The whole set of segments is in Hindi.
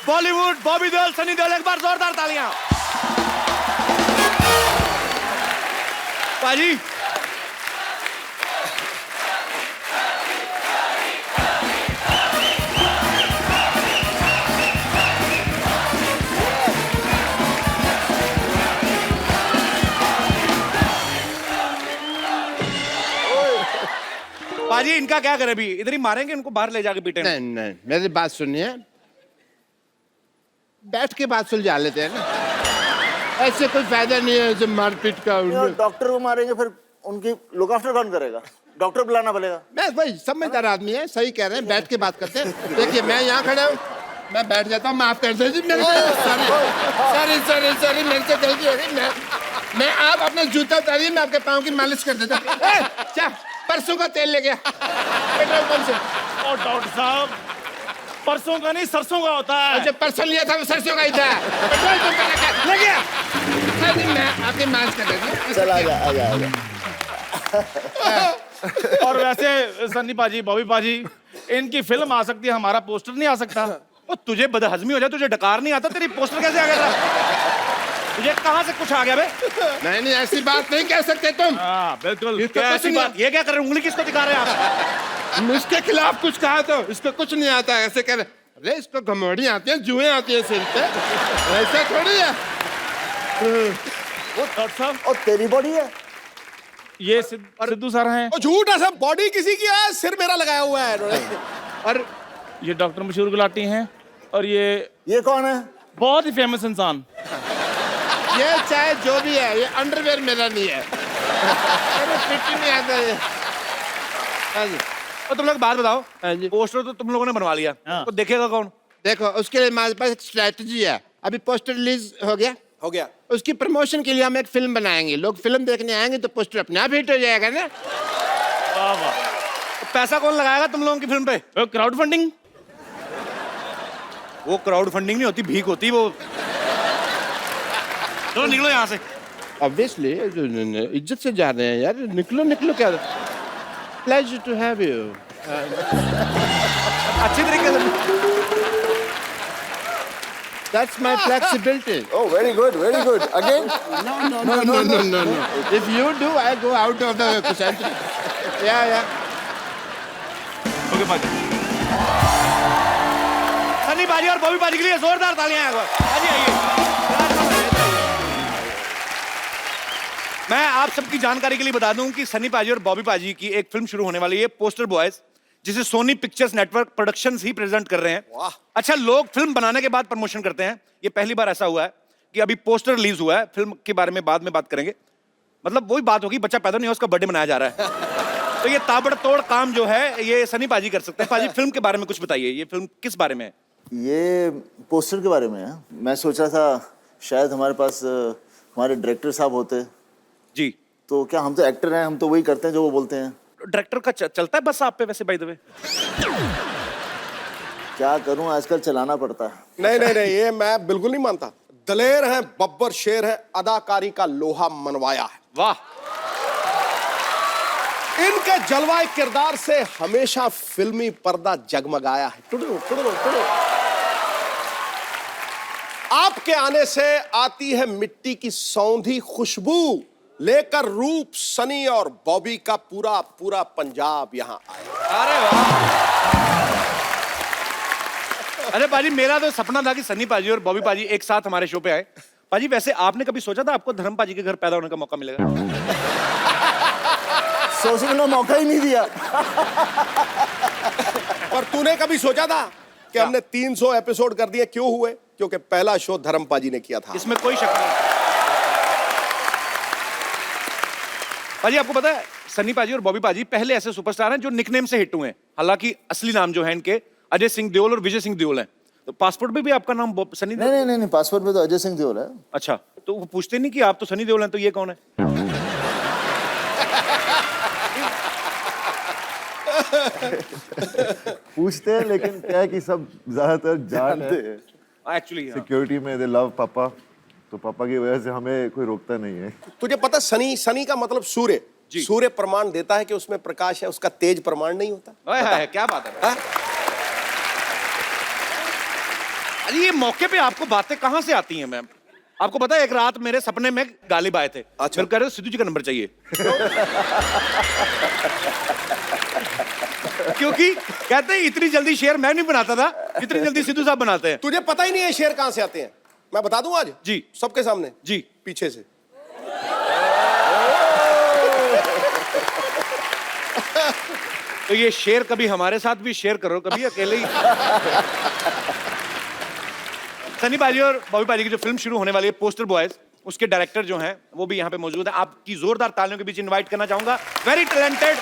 बॉलीवुड, बॉबी देओल, सनी देओल, एक बार जोरदार तालियां। पाजी पाजी इनका क्या करें अभी? इधर ही मारेंगे इनको, बाहर ले जाके पीटेंगे? नहीं नहीं, मेरी बात सुनिए, बैठ के बात सुलझा लेते हैं ना, ऐसे कोई फायदा नहीं है ऐसे मारपीट का। डॉक्टर को मारेंगे फिर उनकी लुक आफ्टर कौन करेगा? डॉक्टर बुलाना पड़ेगा। मैं भाई समझदार आदमी है, सही कह रहे हैं, बैठ के बात करते हैं। देखिए मैं यहाँ खड़ा हूँ, मैं बैठ जाता हूँ, माफ कर दीजिए मेरे सॉरी सॉरी सॉरी, मेरे से गलती हो गई। मैं आप अपना जूता उतारिए, मैं आपके पाँव की मालिश कर देता हूँ। क्या परसों का तेल ले गया पेट्रोल पंप से? और डॉक्टर साहब परसों का नहीं सरसों का होता है। जो परसों लिया था वो सरसों का ही था, पेट्रोल पंप पे ले गया। सर जी मैं आपकी मालिश कर देता हूँ। चल आजा आजा आजा। और वैसे सन्नी पाजी, बॉबी पाजी, इनकी फिल्म आ सकती है, हमारा पोस्टर नहीं आ सकता। और तुझे बदहजमी हो जाए, तुझे डकार नहीं आता, तेरी पोस्टर कैसे आ गया था? तुझे कहाँ से कुछ आ गया बे? नहीं नहीं, ऐसी बात नहीं कह सकते तुम। हाँ बिल्कुल, ये तो क्या कुछ ऐसी नहीं बात? ये क्या कर रहे हैं? उंगली किसको दिखा रहे हैं आप? इसके खिलाफ कुछ कहा तो इसको कुछ नहीं आता, ऐसे कह रहे अरे इसको घमौड़ी आती है, जुएं आती है सिर पे, ऐसा थोड़ी है। वो डॉक्टर साहब, और तेरी बॉडी है ये सिद्धू सर हैं। झूठ है सब, बॉडी किसी की है, सिर मेरा लगाया हुआ है इन्होंने। और ये डॉक्टर मशहूर गुलाटी हैं। और ये कौन है? बहुत ही फेमस इंसान। ये चाहे जो भी है, ये अंडरवेयर मेरा नहीं है, फिट ही नहीं आता ये। हाँ जी। और तुम लोग बात बताओ, हाँ जी। पोस्टर तो तुम लोगों ने बनवा लिया, तो देखेगा कौन? देखो उसके लिए हमारे पास एक स्ट्रेटजी है। अभी पोस्टर रिलीज हो गया, उसकी प्रमोशन के लिए हम एक फिल्म बनाएंगे, लोग फिल्म देखने आएंगे तो पोस्टर अपने आप हिट हो जाएगा ना। वाह वाह। तो पैसा कौन लगाएगा तुम लोगों की फिल्म पे? Crowd funding? वो क्राउड फंडिंग नहीं होती, भीख होती वो। चलो निकलो यहाँ से। ऑब्वियसली इज्जत से जा रहे हैं यार, निकलो निकलो। क्या प्लेजर टू हैव यू। अच्छी तरीके से। That's my flexibility. Oh, very good, very good. Again? No. If you do, I go out of the century. Yeah. Okay पाजी। सन्नी पाजी और बॉबी पाजी के लिए जोरदार तालियां हैं। आइए आइए। मैं आप सबकी जानकारी के लिए बता दूं कि सन्नी पाजी और बॉबी पाजी की एक फिल्म शुरू होने वाली है, पोस्टर बॉयज, जिसे सोनी पिक्चर्स नेटवर्क प्रोडक्शंस ही प्रेजेंट कर रहे हैं। अच्छा, लोग फिल्म बनाने के बाद प्रमोशन करते हैं, ये पहली बार ऐसा हुआ है कि अभी पोस्टर रिलीज हुआ है, फिल्म के बारे में बाद में बात करेंगे। मतलब वही बात होगी, बच्चा पैदा नहीं हुआ, उसका बर्थडे मनाया जा रहा है। तो ये ताबड़तोड़ काम जो है ये सनी पाजी कर सकते हैं। पाजी फिल्म के बारे में कुछ बताइए, ये फिल्म किस बारे में है? ये पोस्टर के बारे में है। मैं सोच रहा था शायद हमारे पास हमारे डायरेक्टर साहब होते जी। तो क्या, हम तो एक्टर हैं, हम तो वही करते हैं जो वो बोलते हैं। डायरेक्टर का चलता है बस आप पे वैसे, बाय द वे? क्या करूं, आजकल चलाना पड़ता है। नहीं, ये मैं बिल्कुल नहीं मानता। दलेर है, बब्बर शेर है, अदाकारी का लोहा मनवाया है। वाह। इनके जलवाए किरदार से हमेशा फिल्मी पर्दा जगमगाया है। टुडू। आपके आने से आती है मिट्टी की सौंधी खुशबू, लेकर रूप सनी और बॉबी का पूरा पंजाब यहाँ आया। अरे वाह। अरे पाजी, मेरा तो सपना था कि सन्नी पाजी और बॉबी पाजी एक साथ हमारे शो पे आए। पाजी वैसे आपने कभी सोचा था आपको धर्म पाजी के घर पैदा होने का मौका मिलेगा? सोचने का मौका ही नहीं दिया। और तूने कभी सोचा था कि हमने 300 एपिसोड कर दिए? क्यों हुए? क्योंकि पहला शो धर्म पाजी ने किया था। इसमें कोई शक नहीं। पाजी आपको पता है, सन्नी पाजी और बॉबी पाजी पहले ऐसे सुपरस्टार हैं जो निकनेम से हिट हुए हैं। हालांकि असली नाम जो है इनके अजय सिंह देओल और विजय सिंह देओल हैं। तो पासपोर्ट पे भी आपका नाम सनी देओल? नहीं, पासपोर्ट में तो अजय सिंह देओल है। अच्छा, तो वो पूछते नहीं कि आप तो सनी देओल हैं, तो ये कौन है? पूछते हैं, लेकिन क्या है कि सब ज्यादातर जानते हैं। एक्चुअली सिक्योरिटी में दे लव पापा, तो पापा की वजह से हमें कोई रोकता नहीं है। तुझे पता सनी, सनी का मतलब सूर्य। सूर्य प्रमाण देता है कि उसमें प्रकाश है, उसका तेज प्रमाण नहीं होता। क्या बात है। अरे ये मौके पे आपको बातें कहाँ से आती हैं मैम? आपको पता है एक रात मेरे सपने में गालिब आए थे। अच्छा। फिर कह रहे सिद्धू जी का नंबर चाहिए। क्योंकि कहते हैं इतनी जल्दी शेयर मैं नहीं बनाता था जितनी जल्दी सिद्धू साहब बनाते हैं। तुझे पता ही नहीं है शेर कहां से आते हैं। मैं बता दूं आज जी सबके सामने। जी पीछे से। तो ये शेर कभी हमारे साथ भी शेयर करो, कभी अकेले ही। सनी पाजी और बॉबी पाजी की जो फिल्म शुरू होने वाली है पोस्टर बॉयज, उसके डायरेक्टर जो हैं वो भी यहाँ पे मौजूद हैं। आपकी जोरदार तालियों के बीच इनवाइट करना चाहूंगा वेरी टैलेंटेड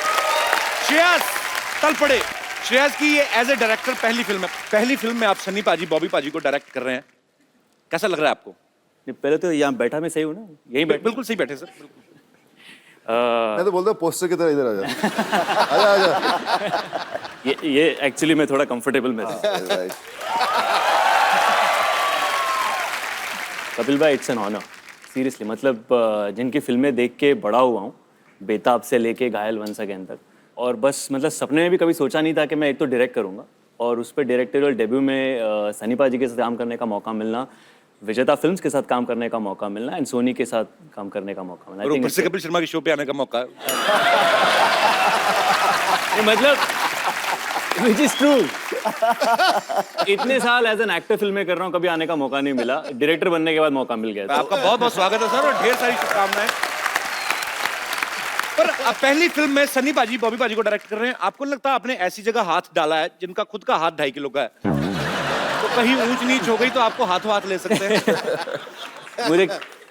श्रेयस तलपड़े। श्रेयस की ये एज ए डायरेक्टर पहली फिल्म है। पहली फिल्म में आप सनी पाजी बॉबी पाजी को डायरेक्ट कर रहे हैं, कैसा लग रहा है आपको? पहले तो यहाँ बैठा मैं सही हूँ ना, यही बैठ। बिल्कुल सही बैठे सर। मैं तो बोलता हूँ पोस्टर की तरह इधर आ जा। आजा। ये एक्चुअली मैं थोड़ा कंफर्टेबल में था। कपिल भाई, इट्स एन ऑनर सीरियसली। मतलब जिनकी फिल्में देख के बड़ा हुआ हूँ, बेताब से लेके घायल वंस अगेन तक, और बस मतलब सपने में भी कभी सोचा नहीं था कि मैं एक तो डायरेक्ट करूँगा, और उस पर डायरेक्टोरियल डेब्यू में सनी पाजी के साथ काम करने का मौका मिलना, विजेता फिल्म्स के साथ काम करने का मौका मिलना, एंड सोनी के साथ काम करने का मौका मिलना। और ऊपर से कपिल शर्मा के शो पे आने का मौका। मतलब विच इज ट्रू। इतने साल एज एन एक्टर फिल्में कर रहा हूँ, कभी आने का मौका नहीं मिला। डायरेक्टर बनने के बाद मौका मिल गया। आपका बहुत बहुत स्वागत है सर, और ढेर सारी शुभकामनाएं। पर अब पहली फिल्म में सनी पाजी बॉबी पाजी को डायरेक्ट कर रहे हैं। आपको लगता है आपने ऐसी जगह हाथ डाला है जिनका खुद का हाथ 2.5 किलो का है, तो कहीं ऊंच नीच हो गई तो आपको हाथों हाथ ले सकते हैं? मुझे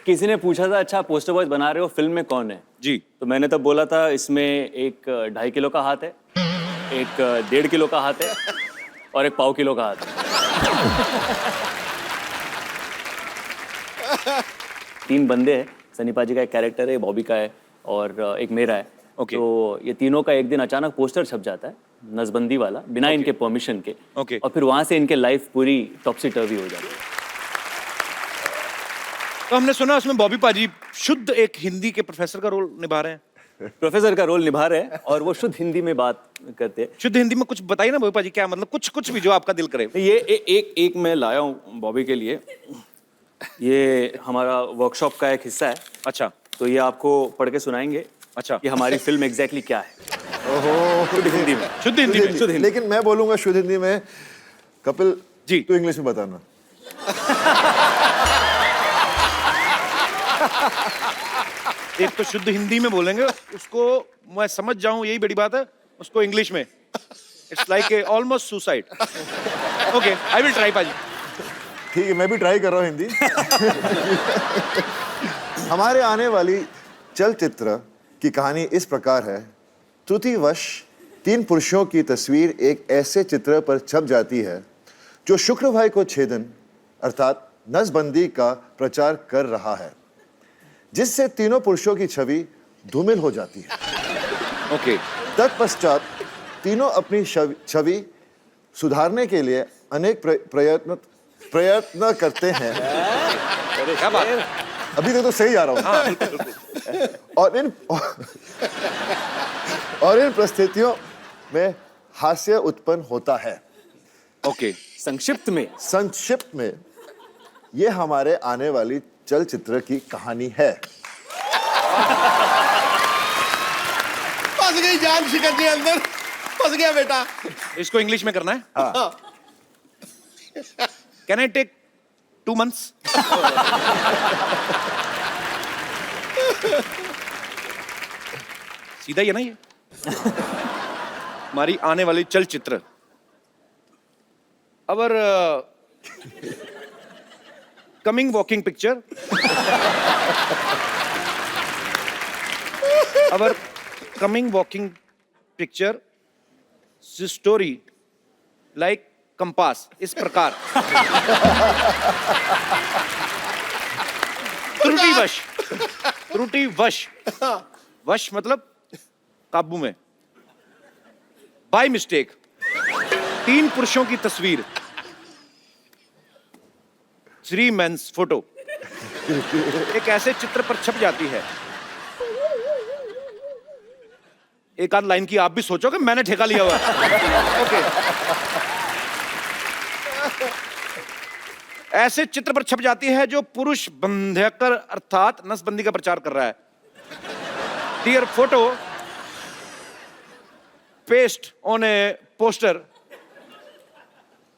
किसी ने पूछा था, अच्छा पोस्टर बॉयज बना रहे हो, फिल्म में कौन है? जी। तो मैंने तब बोला था, इसमें एक 2.5 किलो का हाथ है, एक 1.5 किलो का हाथ है, और एक 1.25 किलो का हाथ है। 3 बंदे हैं। सनी पाजी का एक कैरेक्टर है, बॉबी का है, और एक मेरा है। Okay. तो ये तीनों का एक दिन अचानक पोस्टर छप जाता है, नसबंदी वाला, बिना इनके परमिशन के। Okay. और फिर वहां से इनके लाइफ पूरी टॉपसी टर्वी हो जाती है। तो हमने सुना उसमें बॉबी पाजी शुद्ध एक हिंदी के प्रोफेसर का रोल निभा रहे हैं। प्रोफेसर का रोल निभा रहे हैं, और वो शुद्ध हिंदी में बात करते हैं। शुद्ध हिंदी में कुछ बताइए ना बॉबी पाजी, क्या मतलब कुछ भी जो आपका दिल करे। ये एक मैं लाया हूँ बॉबी के लिए। ये हमारा वर्कशॉप का एक हिस्सा है। अच्छा। तो ये आपको पढ़ के सुनाएंगे। अच्छा। कि हमारी फिल्म एग्जैक्टली क्या है। ओहो, शुद्ध हिंदी में। शुद्ध हिंदी में। शुद्ध हिंदी। लेकिन मैं बोलूंगा शुद्ध हिंदी में। कपिल जी, तू इंग्लिश में बताना। एक तो शुद्ध हिंदी में बोलेंगे, उसको मैं समझ जाऊं यही बड़ी बात है, उसको इंग्लिश में it's like a almost suicide. Okay, I will try पाजी। ठीक है, मैं भी ट्राई कर रहा हूँ हिंदी। हमारे आने वाली चलचित्र की कहानी इस प्रकार है। त्रुटिवश 3 पुरुषों की तस्वीर एक ऐसे चित्र पर छप जाती है जो शुक्रवार को छेदन अर्थात नसबंदी का प्रचार कर रहा है, जिससे तीनों पुरुषों की छवि धूमिल हो जाती है। ओके। तत्पश्चात तीनों अपनी छवि सुधारने के लिए अनेक प्रयत्न करते हैं। क्या बात है? अभी तक तो सही जा रहा हूँ। हाँ, बिल्कुल, बिल्कुल। और इन परिस्थितियों में हास्य उत्पन्न होता है। ओके। संक्षिप्त में ये हमारे आने वाली चलचित्र की कहानी है। फंस गई जान शिकन जी अंदर, फंस गया बेटा। इसको इंग्लिश में करना है। हाँ। Can I take 2 months? सीधा ही है ना ये? हमारी आने वाली चलचित्र। Our coming walking picture, our coming walking picture story like compass इस प्रकार त्रुटिवश वश मतलब काबू में, बाय मिस्टेक 3 पुरुषों की तस्वीर, 3 मेंस फोटो एक ऐसे चित्र पर छप जाती है। एक आध लाइन की आप भी सोचो कि मैंने ठेका लिया हुआ है। ओके। ऐसे चित्र पर छप जाती है जो पुरुष बंध्यकर अर्थात नसबंदी का प्रचार कर रहा है। Dear photo paste on a poster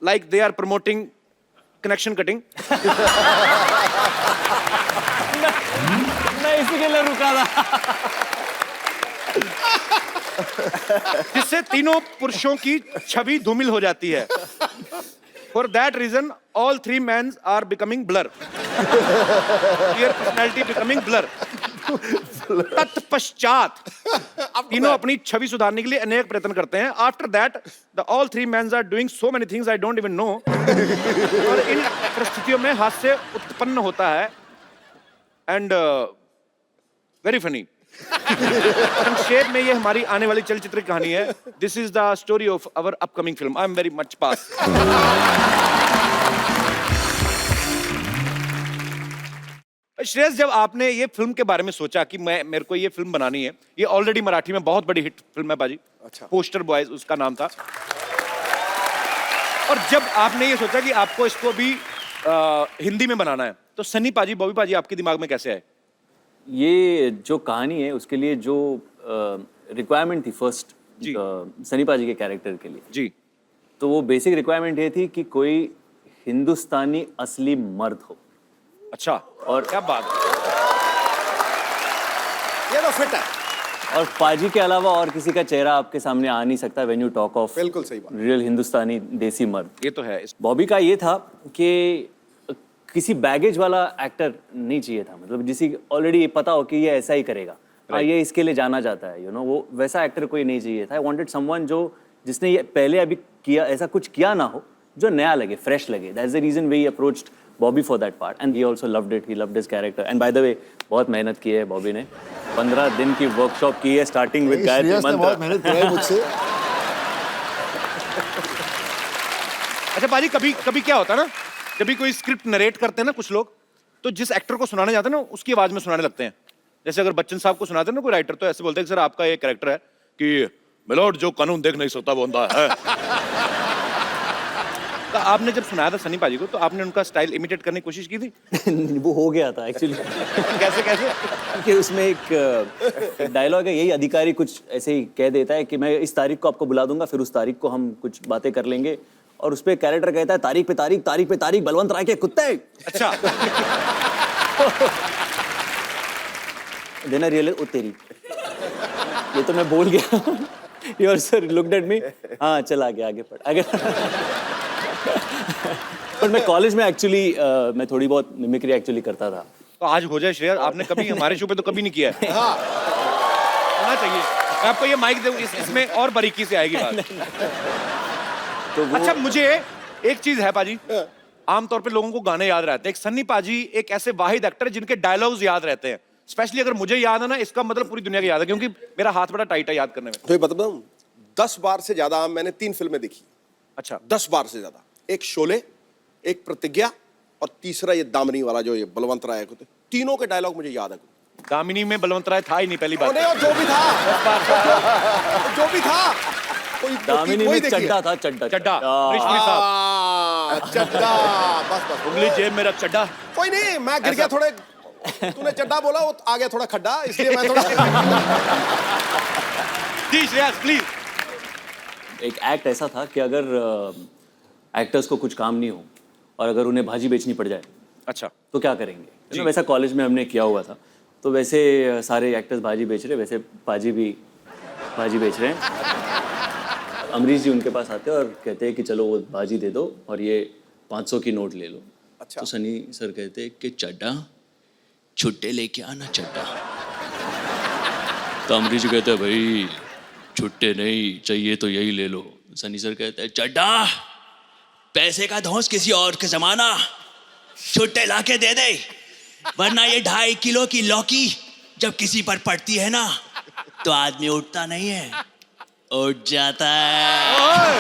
like they are promoting connection cutting. मैं इसी के लिए रुका था। जिससे तीनों पुरुषों की छवि धूमिल हो जाती है। For that reason, all 3 men are becoming blur. Their personality becoming blur. तत्पश्चात तीनों अपनी छवि सुधारने के लिए अनेक प्रयत्न करते हैं। After that, the all 3 men are doing so many things I don't even know. और इन परिस्थितियों में हास्य उत्पन्न होता है and very funny. संक्षेप में ये हमारी आने वाली चलचित्र की कहानी है। This is the story of our upcoming film. I am very much pass. Shreyas, जब आपने ये फिल्म के बारे में सोचा कि मेरे को ये फिल्म बनानी है, ये ऑलरेडी मराठी में बहुत बड़ी हिट फिल्म है बाजी। अच्छा। पोस्टर बॉयज उसका नाम था। और जब आपने ये सोचा कि आपको इसको भी हिंदी में बनाना है, तो सनी पाजी, बॉबी पाजी आपके दिमाग में कैसे आए? ये जो कहानी है उसके लिए जो रिक्वायरमेंट थी फर्स्ट सनी पाजी के कैरेक्टर के लिए जी, तो वो बेसिक रिक्वायरमेंट ये थी कि कोई हिंदुस्तानी असली मर्द हो। अच्छा, और क्या बात है। ये तो फिट है। और पाजी के अलावा और किसी का चेहरा आपके सामने आ नहीं सकता व्हेन यू टॉक ऑफ बिल्कुल सही बात। रियल हिंदुस्तानी देसी मर्द। ये तो है। बॉबी का ये था कि किसी बैगेज वाला एक्टर नहीं चाहिए था, मतलब जिसे ऑलरेडी पता हो कि ये ऐसा ही करेगा, हाँ ये इसके लिए जाना जाता है, वो वैसा एक्टर कोई नहीं चाहिए था। आई वांटेड समवन जिसने ये पहले अभी किया, ऐसा कुछ किया ना हो, जो नया लगे, फ्रेश लगे। That's the reason we approached Bobby for that part and he also loved it, he loved his character. And by the way बहुत मेहनत की है बॉबी ने, 15 दिन की वर्कशॉप की है स्टार्टिंग विद गायत्री मंत्र। बहुत मेहनत की है मुझसे। अच्छा पाजी, कभी क्या होता है ना, जब भी कोई स्क्रिप्ट नरेट करते हैं ना कुछ लोग, तो जिस एक्टर को सुनाने जाते हैं ना उसकी आवाज में सुनाने लगते हैं। जैसे अगर बच्चन साहब को सुनाते हैं ना कोई राइटर, तो ऐसे बोलते हैं कि सर आपका ये कैरेक्टर है कि मिलोड जो कानून देख नहीं सकता वो अंधा है। तो आपने जब सुनाया था सनी पाजी को, तो आपने उनका स्टाइल इमिटेट करने की कोशिश की थी? वो हो गया था एक्चुअली। कैसे? कि उसमें एक डायलॉग है, यही अधिकारी कुछ ऐसे ही कह देता है कि मैं इस तारीख को आपको बुला दूंगा, फिर उस तारीख को हम कुछ बातें कर लेंगे, और उस पे कैरेक्टर कहता है तारीख पे तारीख, तारीख पे तारीख, बलवंत राय के कुत्ते। अच्छा। देना रियल ओ तेरी, ये तो मैं बोल गया। Your sir looked at me, हाँ चल आगे पढ़ आगे। पर मैं कॉलेज में एक्चुअली मैं थोड़ी बहुत मिमिक्री एक्चुअली करता था। तो आज हो जाए श्रेया, आपने कभी हमारे शो पे तो कभी नहीं किया है। हाँ, होना चाहिए। मैं आपको ये माइक दूं, इसमें और बारीकी से आएगी बात। तो वो... अच्छा, मुझे एक चीज है पाजी, आमतौर पे लोगों को गाने याद रहते हैं। एक सन्नी पाजी एक ऐसे वाहिद एक्टर है जिनके डायलॉग्स याद रहते हैं। स्पेशली अगर मुझे याद है ना, इसका मतलब पूरी दुनिया को याद है, क्योंकि मेरा हाथ बड़ा टाइट है याद करने में। तो ये बताऊं, 10 बार से ज्यादा मैंने 3 फिल्में देखी। अच्छा, 10 बार से ज्यादा। एक शोले, एक प्रतिज्ञा, और तीसरा ये दामिनी वाला जो ये बलवंत राय को, तीनों के डायलॉग मुझे याद है। दामिनी में बलवंत राय था ही नहीं, पहली बात। जो भी था, जो भी था, दामिनी में चड्डा था, चड्डा रेशमी साहब, चड्डा, बस उंगली जेब में रख, चड्डा। कोई नहीं, मैं गिर गया थोड़े, तूने चड्डा बोला, वो आ गया थोड़ा खड्डा, इसलिए मैं थोड़ा। जी श्रेयस प्लीज। एक एक्ट ऐसा था कि अगर एक्टर्स को कुछ काम नहीं हो और अगर उन्हें भाजी बेचनी पड़ जाए, अच्छा, तो क्या करेंगे। वैसा कॉलेज में हमने किया हुआ था, तो वैसे सारे एक्टर्स भाजी बेच रहे, वैसे पाजी भी भाजी बेच रहे हैं। अमरीश जी उनके पास आते हैं और कहते हैं कि चलो वो भाजी दे दो और ये 500 की नोट ले लो। अच्छा। तो सनी सर कहते हैं कि चड्डा छुट्टे लेके आना चड्डा। तो अमरीश जी कहते हैं भाई छुट्टे नहीं चाहिए तो यही ले लो। सनी सर कहते हैं चड्डा पैसे का धौंस किसी और के जमाना, छुट्टे लाके दे दे, वरना ये 2.5 किलो की लौकी जब किसी पर पड़ती है ना तो आदमी उठता नहीं है, उठ जाता है।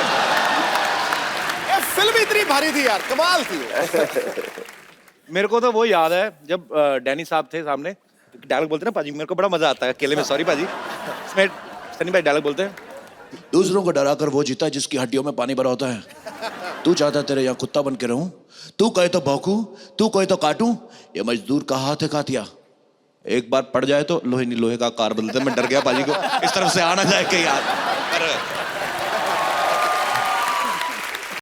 ये फिल्म इतनी भारी थी यार, कमाल थी। मेरे को तो वो याद है जब डैनी साहब थे सामने, डायलॉग बोलते ना पाजी, मेरे को बड़ा मजा आता है अकेले में, सॉरी पाजी, इसमें सनी भाई डायलॉग बोलते हैं, दूसरों को डराकर वो जीता जिसकी हड्डियों में पानी भरा होता है। तू चाहता तेरे यहाँ कुत्ता बन के रहूं, तू कहे तो भौंकूं, तू कहे तो काटूं, ये मजदूर का हाथ है कातिया, एक बार पड़ जाए तो लोहे नहीं लोहे का कार बदलते। मैं डर गया पाजी को इस तरफ से आना जाए कहीं यार।